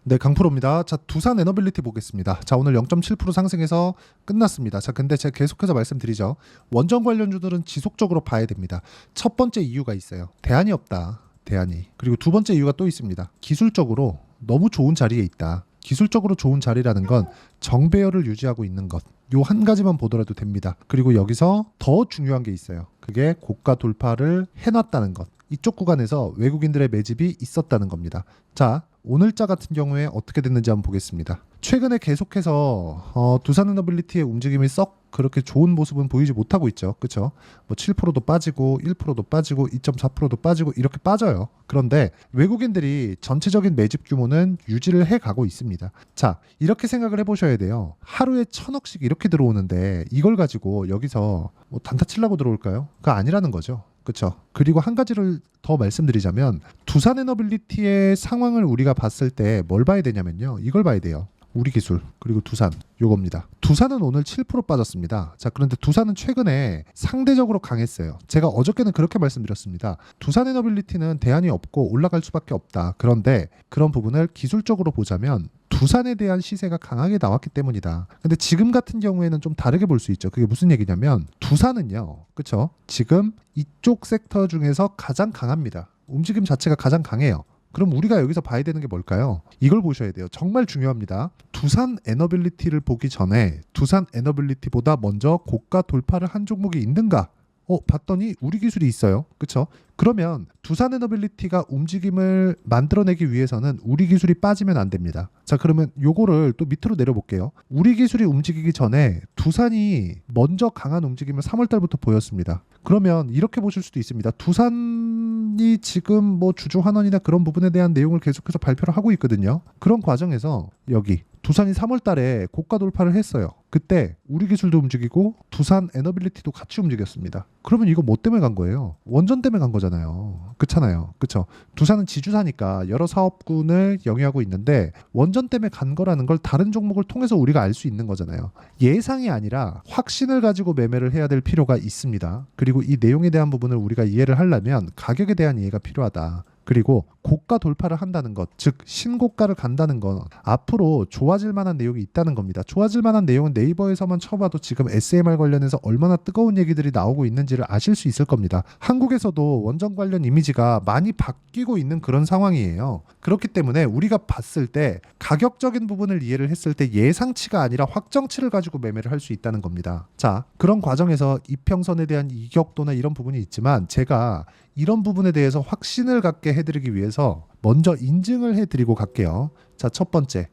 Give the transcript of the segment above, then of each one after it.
네, 강프로입니다. 자, 두산 에너빌리티 보겠습니다. 자, 오늘 0.7% 상승해서 끝났습니다. 자, 근데 제가 계속해서 말씀드리죠. 원전 관련주들은 지속적으로 봐야 됩니다. 첫 번째 이유가 있어요. 대안이 없다. 대안이. 그리고 두 번째 이유가 또 있습니다. 기술적으로 너무 좋은 자리에 있다. 기술적으로 좋은 자리라는 건 정배열을 유지하고 있는 것. 요 한 가지만 보더라도 됩니다. 그리고 여기서 더 중요한 게 있어요. 그게 고가 돌파를 해놨다는 것. 이쪽 구간에서 외국인들의 매집이 있었다는 겁니다. 자, 오늘자 같은 경우에 어떻게 됐는지 한번 보겠습니다. 최근에 계속해서 두산에너빌리티의 움직임이 썩 그렇게 좋은 모습은 보이지 못하고 있죠. 그렇죠? 뭐 7%도 빠지고 1%도 빠지고 2.4%도 빠지고 이렇게 빠져요. 그런데 외국인들이 전체적인 매집 규모는 유지를 해가고 있습니다. 자, 이렇게 생각을 해보셔야 돼요. 하루에 1,000억씩 이렇게 들어오는데 이걸 가지고 여기서 뭐 단타 치려고 들어올까요? 그거 아니라는 거죠. 그렇죠. 그리고 한 가지를 더 말씀드리자면 두산에너빌리티의 상황을 우리가 봤을 때 뭘 봐야 되냐면요. 이걸 봐야 돼요. 우리 기술 그리고 두산 요겁니다. 두산은 오늘 7% 빠졌습니다. 자, 그런데 두산은 최근에 상대적으로 강했어요. 제가 어저께는 그렇게 말씀드렸습니다. 두산에너빌리티는 대안이 없고 올라갈 수밖에 없다. 그런데 그런 부분을 기술적으로 보자면 두산에 대한 시세가 강하게 나왔기 때문이다. 근데 지금 같은 경우에는 좀 다르게 볼 수 있죠. 그게 무슨 얘기냐면 두산은요. 그렇죠? 지금 이쪽 섹터 중에서 가장 강합니다. 움직임 자체가 가장 강해요. 그럼 우리가 여기서 봐야 되는 게 뭘까요? 이걸 보셔야 돼요. 정말 중요합니다. 두산 에너빌리티를 보기 전에 두산 에너빌리티보다 먼저 고가 돌파를 한 종목이 있는가? 봤더니 우리 기술이 있어요. 그렇죠? 그러면 두산 에너빌리티가 움직임을 만들어내기 위해서는 우리 기술이 빠지면 안 됩니다. 자, 그러면 요거를 또 밑으로 내려볼게요. 우리 기술이 움직이기 전에 두산이 먼저 강한 움직임을 3월 달부터 보였습니다. 그러면 이렇게 보실 수도 있습니다. 두산이 지금 뭐 주주환원이나 그런 부분에 대한 내용을 계속해서 발표를 하고 있거든요. 그런 과정에서 여기 두산이 3월 달에 고가 돌파를 했어요. 그때 우리 기술도 움직이고 두산 에너빌리티도 같이 움직였습니다. 그러면 이거 뭐 때문에 간 거예요? 원전 때문에 간 거잖아요. 그렇잖아요. 그렇죠? 두산은 지주사니까 여러 사업군을 영위하고 있는데 원전 때문에 간 거라는 걸 다른 종목을 통해서 우리가 알 수 있는 거잖아요. 예상이 아니라 확신을 가지고 매매를 해야 될 필요가 있습니다. 그리고 이 내용에 대한 부분을 우리가 이해를 하려면 가격에 대한 이해가 필요하다. 그리고 고가 돌파를 한다는 것, 즉 신고가를 간다는 건 앞으로 좋아질 만한 내용이 있다는 겁니다. 좋아질 만한 내용은 네이버에서만 쳐봐도 지금 SMR 관련해서 얼마나 뜨거운 얘기들이 나오고 있는지를 아실 수 있을 겁니다. 한국에서도 원전 관련 이미지가 많이 바뀌고 있는 그런 상황이에요. 그렇기 때문에 우리가 봤을 때 가격적인 부분을 이해를 했을 때 예상치가 아니라 확정치를 가지고 매매를 할 수 있다는 겁니다. 자, 그런 과정에서 이평선에 대한 이격도나 이런 부분이 있지만 제가 이런 부분에 대해서 확신을 갖게 해드리기 위해서 먼저 인증을 해드리고 갈게요. 자, 첫 번째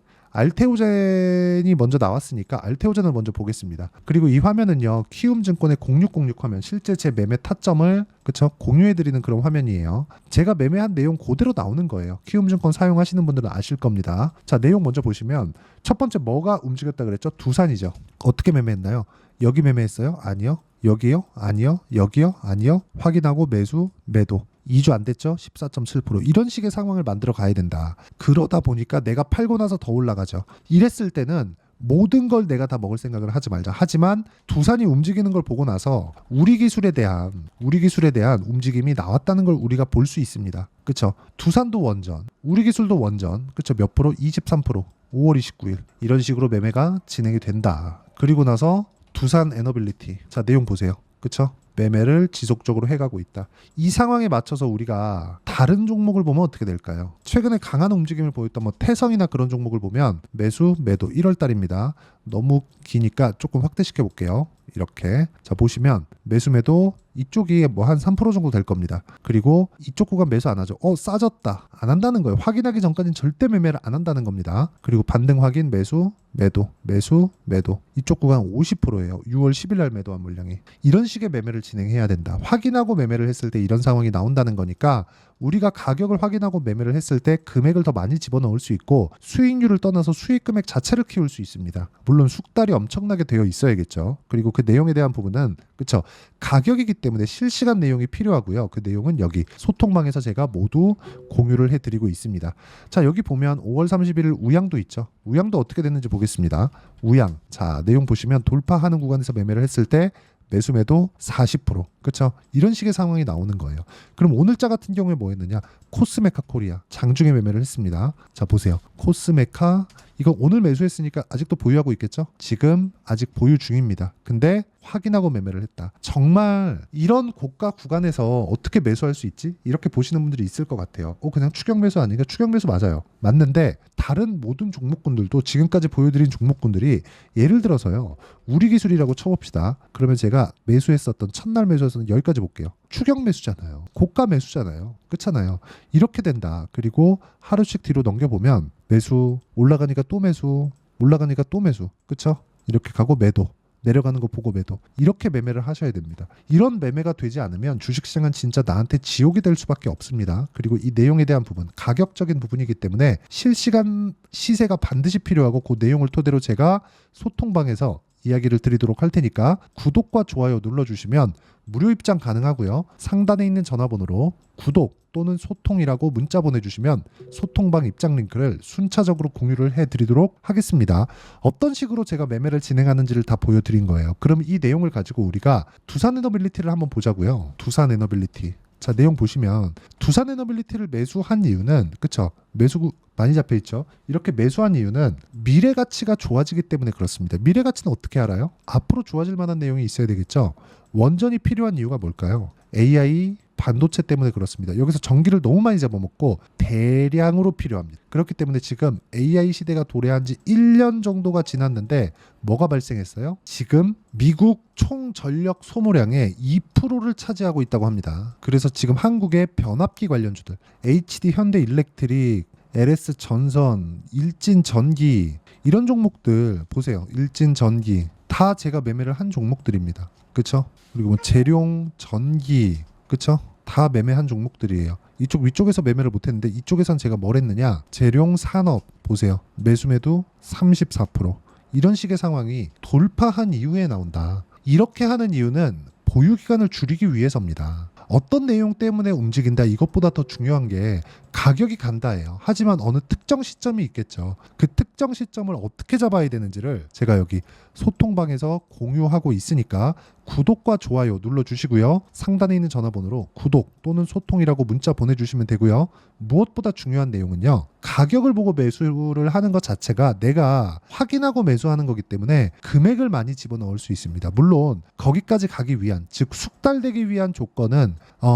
알테오젠이 먼저 나왔으니까 알테오젠을 먼저 보겠습니다. 그리고 이 화면은요, 키움증권의 0606 화면, 실제 제 매매 타점을 그쵸 공유해드리는 그런 화면이에요. 제가 매매한 내용 그대로 나오는 거예요. 키움증권 사용하시는 분들은 아실 겁니다. 자, 내용 먼저 보시면 첫 번째 뭐가 움직였다 그랬죠? 두산이죠. 어떻게 매매했나요? 여기 매매했어요? 아니요. 여기요? 아니요. 여기요? 아니요. 확인하고 매수, 매도. 2주 안 됐죠? 14.7%. 이런 식의 상황을 만들어 가야 된다. 그러다 보니까 내가 팔고 나서 더 올라가죠. 이랬을 때는 모든 걸 내가 다 먹을 생각을 하지 말자. 하지만 두산이 움직이는 걸 보고 나서 우리 기술에 대한 움직임이 나왔다는 걸 우리가 볼 수 있습니다. 그렇죠? 두산도 원전, 우리 기술도 원전. 그렇죠? 몇 프로? 23%. 5월 29일. 이런 식으로 매매가 진행이 된다. 그리고 나서 두산 에너빌리티. 자, 내용 보세요. 그쵸? 매매를 지속적으로 해가고 있다. 이 상황에 맞춰서 우리가 다른 종목을 보면 어떻게 될까요? 최근에 강한 움직임을 보였던 뭐 태성이나 그런 종목을 보면 매수, 매도 1월 달입니다. 너무 기니까 조금 확대시켜 볼게요. 이렇게. 자, 보시면 매수, 매도 이쪽이 뭐 한 3% 정도 될 겁니다. 그리고 이쪽 구간 매수 안 하죠. 싸졌다. 안 한다는 거예요. 확인하기 전까지는 절대 매매를 안 한다는 겁니다. 그리고 반등 확인, 매수, 매도, 매수, 매도. 이쪽 구간 50%예요. 6월 10일 날 매도한 물량이. 이런 식의 매매를 진행해야 된다. 확인하고 매매를 했을 때 이런 상황이 나온다는 거니까 우리가 가격을 확인하고 매매를 했을 때 금액을 더 많이 집어넣을 수 있고 수익률을 떠나서 수익 금액 자체를 키울 수 있습니다. 물론 숙달이 엄청나게 되어 있어야겠죠. 그리고 그 내용에 대한 부분은 그쵸, 가격이기 때문에 실시간 내용이 필요하고요. 그 내용은 여기 소통망에서 제가 모두 공유를 해드리고 있습니다. 자, 여기 보면 5월 31일 우양도 있죠. 우양도 어떻게 됐는지 보겠습니다. 우양. 자, 내용 보시면 돌파하는 구간에서 매매를 했을 때 매수 매도 40%. 그렇죠? 이런 식의 상황이 나오는 거예요. 그럼 오늘자 같은 경우에 뭐 했느냐? 코스메카 코리아 장중에 매매를 했습니다. 자 보세요. 코스메카 이거 오늘 매수했으니까 아직도 보유하고 있겠죠? 지금 아직 보유 중입니다. 근데 확인하고 매매를 했다. 정말 이런 고가 구간에서 어떻게 매수할 수 있지? 이렇게 보시는 분들이 있을 것 같아요. 그냥 추격 매수 아니니까 추격 매수 맞아요. 맞는데 다른 모든 종목군들도 지금까지 보여드린 종목군들이 예를 들어서요. 우리 기술이라고 쳐봅시다. 그러면 제가 매수했었던 첫날 매수에서는 여기까지 볼게요. 추격 매수잖아요. 고가 매수잖아요. 그렇잖아요. 이렇게 된다. 그리고 하루씩 뒤로 넘겨보면 매수 올라가니까 또 매수 올라가니까 또 매수 그쵸? 이렇게 가고 매도 내려가는 거 보고 매도 이렇게 매매를 하셔야 됩니다. 이런 매매가 되지 않으면 주식시장은 진짜 나한테 지옥이 될 수밖에 없습니다. 그리고 이 내용에 대한 부분 가격적인 부분이기 때문에 실시간 시세가 반드시 필요하고 그 내용을 토대로 제가 소통방에서 이야기를 드리도록 할 테니까 구독과 좋아요 눌러주시면 무료 입장 가능하고요. 상단에 있는 전화번호로 구독 또는 소통이라고 문자 보내주시면 소통방 입장 링크를 순차적으로 공유를 해드리도록 하겠습니다. 어떤 식으로 제가 매매를 진행하는지를 다 보여드린 거예요. 그럼 이 내용을 가지고 우리가 두산에너빌리티를 한번 보자고요. 두산에너빌리티. 자 내용 보시면 두산에너빌리티를 매수한 이유는 그쵸? 매수 많이 잡혀 있죠. 이렇게 매수한 이유는 미래 가치가 좋아지기 때문에 그렇습니다. 미래 가치는 어떻게 알아요? 앞으로 좋아질 만한 내용이 있어야 되겠죠. 원전이 필요한 이유가 뭘까요? AI 반도체 때문에 그렇습니다. 여기서 전기를 너무 많이 잡아먹고 대량으로 필요합니다. 그렇기 때문에 지금 AI 시대가 도래한 지 1년 정도가 지났는데 뭐가 발생했어요? 지금 미국 총 전력 소모량의 2%를 차지하고 있다고 합니다. 그래서 지금 한국의 변압기 관련주들 HD 현대일렉트릭 LS 전선, 일진전기 이런 종목들 보세요. 일진전기 다 제가 매매를 한 종목들입니다. 그쵸? 그리고 뭐 재룡, 전기 그쵸? 다 매매한 종목들이에요. 이쪽 위쪽에서 매매를 못했는데 이쪽에선 제가 뭘 했느냐? 재룡 산업 보세요. 매수매도 34% 이런 식의 상황이 돌파한 이후에 나온다. 이렇게 하는 이유는 보유 기간을 줄이기 위해서입니다. 어떤 내용 때문에 움직인다 이것보다 더 중요한 게 가격이 간다예요. 하지만 어느 특정 시점이 있겠죠. 그 특정 시점을 어떻게 잡아야 되는지를 제가 여기 소통방에서 공유하고 있으니까 구독과 좋아요 눌러주시고요. 상단에 있는 전화번호로 구독 또는 소통이라고 문자 보내주시면 되고요. 무엇보다 중요한 내용은요. 가격을 보고 매수를 하는 것 자체가 내가 확인하고 매수하는 거기 때문에 금액을 많이 집어넣을 수 있습니다. 물론 거기까지 가기 위한 즉 숙달되기 위한 조건은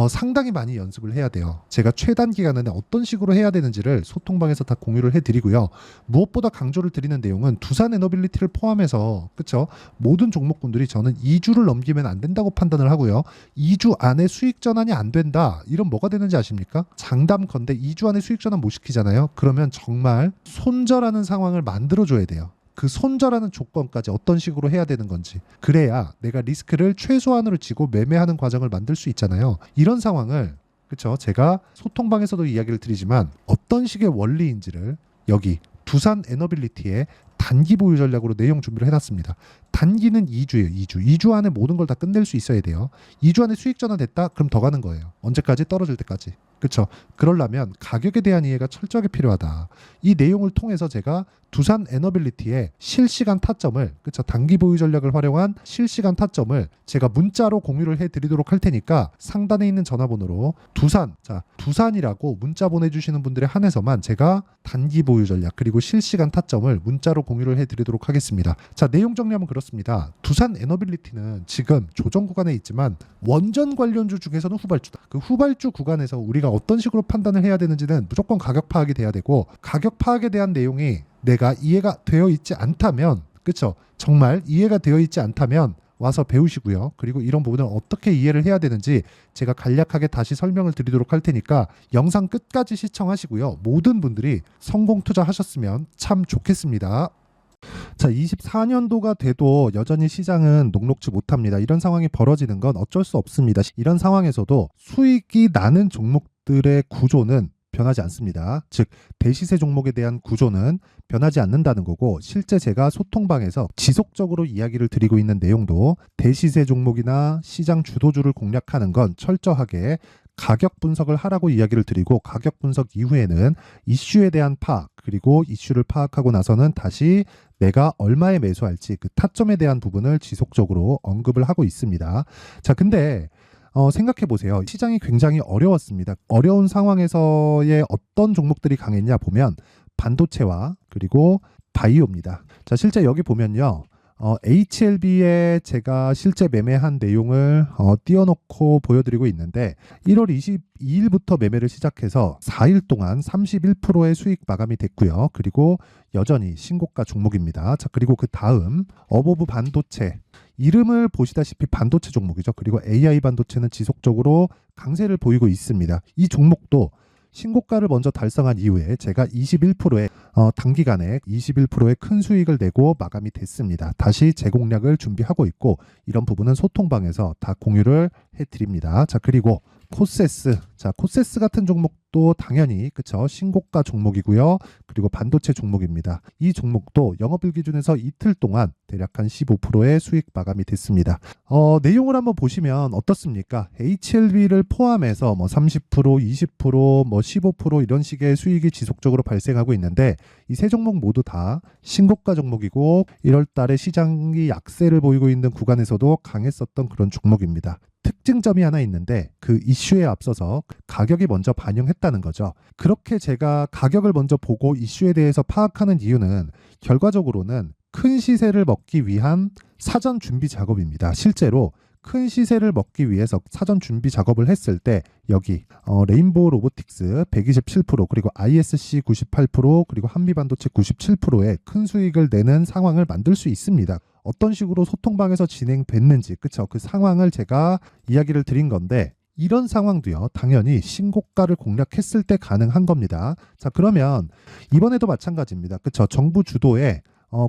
상당히 많이 연습을 해야 돼요. 제가 최단 기간에는 어떤 식으로 해야 되는지를 소통방에서 다 공유를 해드리고요. 무엇보다 강조를 드리는 내용은 두산에너빌리티를 포함해서 그쵸? 모든 종목군들이 저는 2주를 넘기면 안 된다고 판단을 하고요. 2주 안에 수익 전환이 안 된다. 이런 뭐가 되는지 아십니까? 장담 건데 2주 안에 수익 전환 못 시키잖아요. 그러면 정말 손절하는 상황을 만들어줘야 돼요. 그 손절하는 조건까지 어떤 식으로 해야 되는 건지 그래야 내가 리스크를 최소한으로 지고 매매하는 과정을 만들 수 있잖아요. 이런 상황을 그렇죠. 제가 소통방에서도 이야기를 드리지만 어떤 식의 원리인지를 여기 두산에너빌리티의 단기 보유 전략으로 내용 준비를 해놨습니다. 단기는 2주예요. 2주 안에 모든 걸 다 끝낼 수 있어야 돼요. 2주 안에 수익 전환됐다? 그럼 더 가는 거예요. 언제까지? 떨어질 때까지. 그렇죠. 그러려면 가격에 대한 이해가 철저하게 필요하다. 이 내용을 통해서 제가 두산에너빌리티의 실시간 타점을 그렇죠. 단기 보유 전략을 활용한 실시간 타점을 제가 문자로 공유를 해드리도록 할 테니까 상단에 있는 전화번호로 두산이라고 문자 보내주시는 분들에 한해서만 제가 단기 보유 전략 그리고 실시간 타점을 문자로 공유를 해드리도록 하겠습니다. 자 내용 정리하면 그렇습니다. 두산에너빌리티는 지금 조정 구간에 있지만 원전 관련주 중에서는 후발주다. 그 후발주 구간에서 우리가 어떤 식으로 판단을 해야 되는지는 무조건 가격 파악이 돼야 되고 가격 파악에 대한 내용이 내가 이해가 되어 있지 않다면 그쵸? 정말 이해가 되어 있지 않다면 와서 배우시고요. 그리고 이런 부분을 어떻게 이해를 해야 되는지 제가 간략하게 다시 설명을 드리도록 할 테니까 영상 끝까지 시청하시고요. 모든 분들이 성공 투자하셨으면 참 좋겠습니다. 자, 24년도가 돼도 여전히 시장은 녹록지 못합니다. 이런 상황이 벌어지는 건 어쩔 수 없습니다. 이런 상황에서도 수익이 나는 종목들의 구조는 변하지 않습니다. 즉 대시세 종목에 대한 구조는 변하지 않는다는 거고 실제 제가 소통방에서 지속적으로 이야기를 드리고 있는 내용도 대시세 종목이나 시장 주도주를 공략하는 건 철저하게 가격 분석을 하라고 이야기를 드리고 가격 분석 이후에는 이슈에 대한 파악 그리고 이슈를 파악하고 나서는 다시 내가 얼마에 매수할지 그 타점에 대한 부분을 지속적으로 언급을 하고 있습니다. 자, 근데 생각해 보세요. 시장이 굉장히 어려웠습니다. 어려운 상황에서의 어떤 종목들이 강했냐 보면 반도체와 그리고 바이오입니다. 자, 실제 여기 보면요. HLB에 제가 실제 매매한 내용을 띄워놓고 보여드리고 있는데 1월 22일부터 매매를 시작해서 4일 동안 31%의 수익 마감이 됐고요. 그리고 여전히 신고가 종목입니다. 자, 그리고 그 다음 어보브 반도체, 이름을 보시다시피 반도체 종목이죠. 그리고 AI 반도체는 지속적으로 강세를 보이고 있습니다. 이 종목도 신고가를 먼저 달성한 이후에 제가 21%의 단기간에 21%의 큰 수익을 내고 마감이 됐습니다. 다시 재공략을 준비하고 있고 이런 부분은 소통방에서 다 공유를 해드립니다. 자, 그리고 코세스. 자, 코세스 같은 종목도 당연히 그쵸, 신고가 종목이고요. 그리고 반도체 종목입니다. 이 종목도 영업일 기준에서 이틀 동안 대략 한 15%의 수익 마감이 됐습니다. 내용을 한번 보시면 어떻습니까? HLB를 포함해서 뭐 30%, 20%, 뭐 15% 이런 식의 수익이 지속적으로 발생하고 있는데 이 세 종목 모두 다 신고가 종목이고 1월 달에 시장이 약세를 보이고 있는 구간에서도 강했었던 그런 종목입니다. 특징점이 하나 있는데 그 이슈에 앞서서 가격이 먼저 반영했다는 거죠. 그렇게 제가 가격을 먼저 보고 이슈에 대해서 파악하는 이유는 결과적으로는 큰 시세를 먹기 위한 사전 준비 작업입니다. 실제로 큰 시세를 먹기 위해서 사전 준비 작업을 했을 때 여기 레인보우 로보틱스 127% 그리고 ISC 98% 그리고 한미반도체 97%의 큰 수익을 내는 상황을 만들 수 있습니다. 어떤 식으로 소통방에서 진행됐는지 그쵸, 그 상황을 제가 이야기를 드린 건데 이런 상황도요 당연히 신고가를 공략했을 때 가능한 겁니다. 자, 그러면 이번에도 마찬가지입니다. 그쵸, 정부 주도의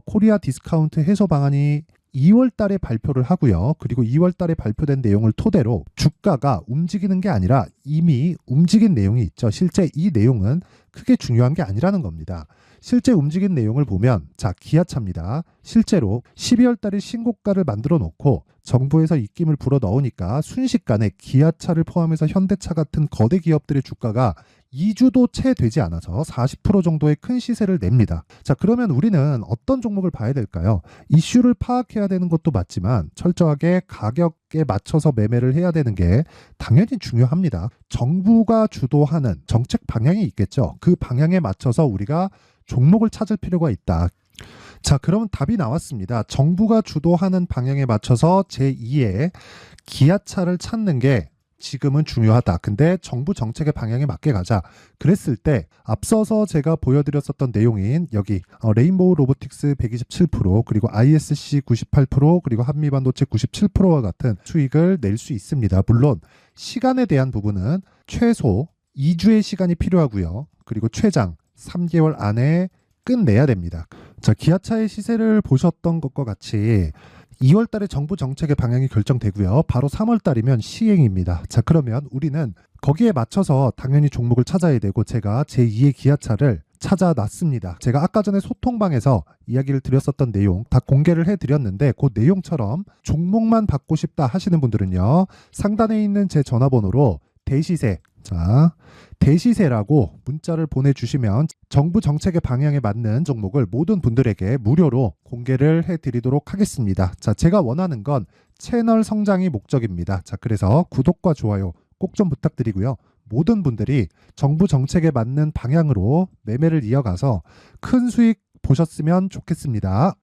코리아 디스카운트 해소 방안이 2월 달에 발표를 하고요. 그리고 2월 달에 발표된 내용을 토대로 주가가 움직이는 게 아니라 이미 움직인 내용이 있죠. 실제 이 내용은 크게 중요한 게 아니라는 겁니다. 실제 움직인 내용을 보면 자, 기아차입니다. 실제로 12월 달에 신고가를 만들어 놓고 정부에서 입김을 불어 넣으니까 순식간에 기아차를 포함해서 현대차 같은 거대 기업들의 주가가 2주도 채 되지 않아서 40% 정도의 큰 시세를 냅니다. 자, 그러면 우리는 어떤 종목을 봐야 될까요? 이슈를 파악해야 되는 것도 맞지만 철저하게 가격에 맞춰서 매매를 해야 되는 게 당연히 중요합니다. 정부가 주도하는 정책 방향이 있겠죠. 그 방향에 맞춰서 우리가 종목을 찾을 필요가 있다. 자, 그러면 답이 나왔습니다. 정부가 주도하는 방향에 맞춰서 제2의 기아차를 찾는 게 지금은 중요하다. 근데 정부 정책의 방향에 맞게 가자. 그랬을 때 앞서서 제가 보여드렸었던 내용인 여기 레인보우 로보틱스 127% 그리고 ISC 98% 그리고 한미반도체 97%와 같은 수익을 낼 수 있습니다. 물론 시간에 대한 부분은 최소 2주의 시간이 필요하고요. 그리고 최장 3개월 안에 끝내야 됩니다. 자, 기아차의 시세를 보셨던 것과 같이 2월 달에 정부 정책의 방향이 결정되고요. 바로 3월 달이면 시행입니다. 자, 그러면 우리는 거기에 맞춰서 당연히 종목을 찾아야 되고 제가 제2의 기아차를 찾아놨습니다. 제가 아까 전에 소통방에서 이야기를 드렸었던 내용 다 공개를 해드렸는데 그 내용처럼 종목만 받고 싶다 하시는 분들은요. 상단에 있는 제 전화번호로 대시세, 자, 대시세라고 문자를 보내주시면 정부 정책의 방향에 맞는 종목을 모든 분들에게 무료로 공개를 해드리도록 하겠습니다. 자, 제가 원하는 건 채널 성장이 목적입니다. 자, 그래서 구독과 좋아요 꼭 좀 부탁드리고요. 모든 분들이 정부 정책에 맞는 방향으로 매매를 이어가서 큰 수익 보셨으면 좋겠습니다.